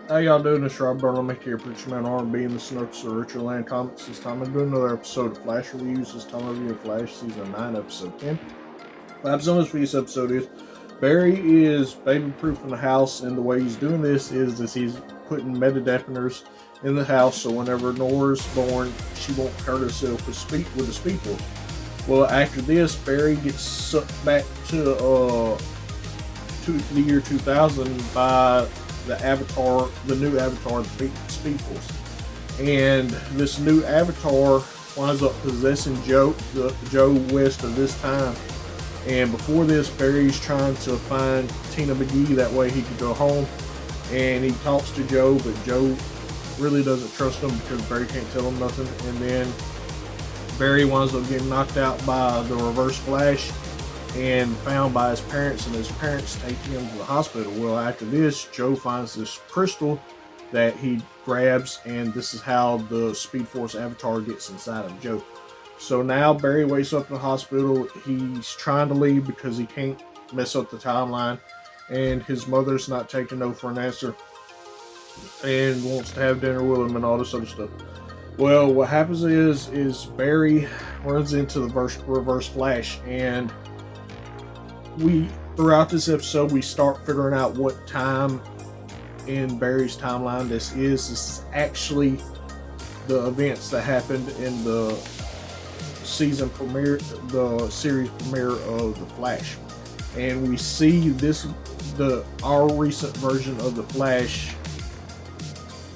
How y'all doing? This Rob Burnham here, Preacher Man R&B in the Snooks of Richard Land Comics. This time I'm doing another episode of Flash Reviews. This time I'm reviewing Flash Season 9, Episode 10. Vibes on this week's episode is Barry is baby-proofing the house, and the way he's doing this is he's putting meta-deafeners in the house so whenever Nora's born, she won't hurt herself with the Speed Force. Well, after this, Barry gets sucked back to the year 2000 by the new Avatar, the Speed Force. And this new Avatar winds up possessing Joe West of this time. And before this, Barry's trying to find Tina McGee, that way he could go home. And he talks to Joe, but Joe really doesn't trust him because Barry can't tell him nothing. And then Barry winds up getting knocked out by the Reverse Flash and found by his parents, and his parents take him to the hospital. Well, after this, Joe finds this crystal that he grabs, and this is how the Speed Force Avatar gets inside of Joe. So now Barry wakes up in the hospital. He's trying to leave because he can't mess up the timeline, and his mother's not taking no for an answer and wants to have dinner with him and all this other stuff. Well, what happens is Barry runs into the Reverse Flash, and throughout this episode we start figuring out what time in Barry's timeline this is. This is actually the events that happened in the series premiere of the Flash, and we see our recent version of the Flash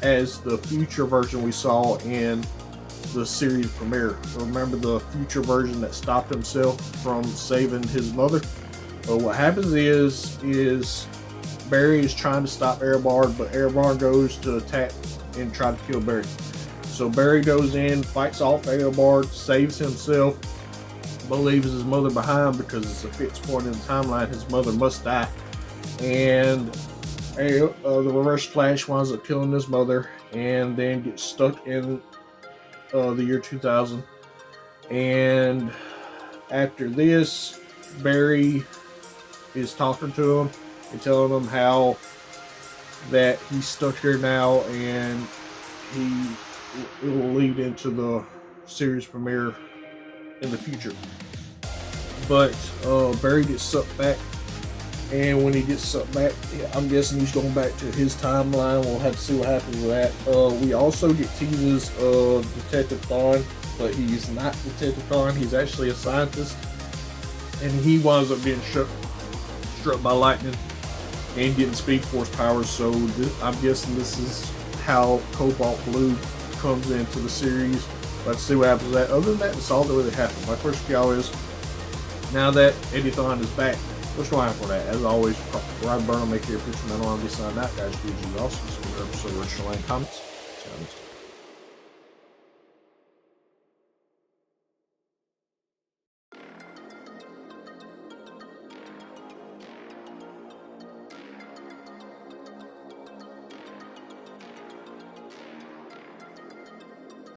as the future version we saw in the series premiere. Remember the future version that stopped himself from saving his mother? But what happens is Barry is trying to stop Eobard, but Eobard goes to attack and try to kill Barry. So Barry goes in, fights off Eobard, saves himself, but leaves his mother behind because it's a fixed point in the timeline. His mother must die. And the Reverse Flash winds up killing his mother and then gets stuck in the year 2000. And after this, Barry is talking to him and telling him how that he's stuck here now, and it will lead into the series premiere in the future. But Barry gets sucked back, and when he gets sucked back, I'm guessing he's going back to his timeline. We'll have to see what happens with that. We also get teases of Detective Thawne, but he's not Detective Thawne. He's actually a scientist, and he winds up getting struck by lightning and getting Speed Force powers. So I'm guessing this is how Cobalt Blue comes into the series. Let's see what happens with that. Other than that, that's all that really happened. My question for y'all is, now that Eddie Thawne is back, what's going on for that? As always, Rob Burnham, make your Preacher Man R&B sign out. Guys, do you awesome. This is another episode of Richard Land Comics.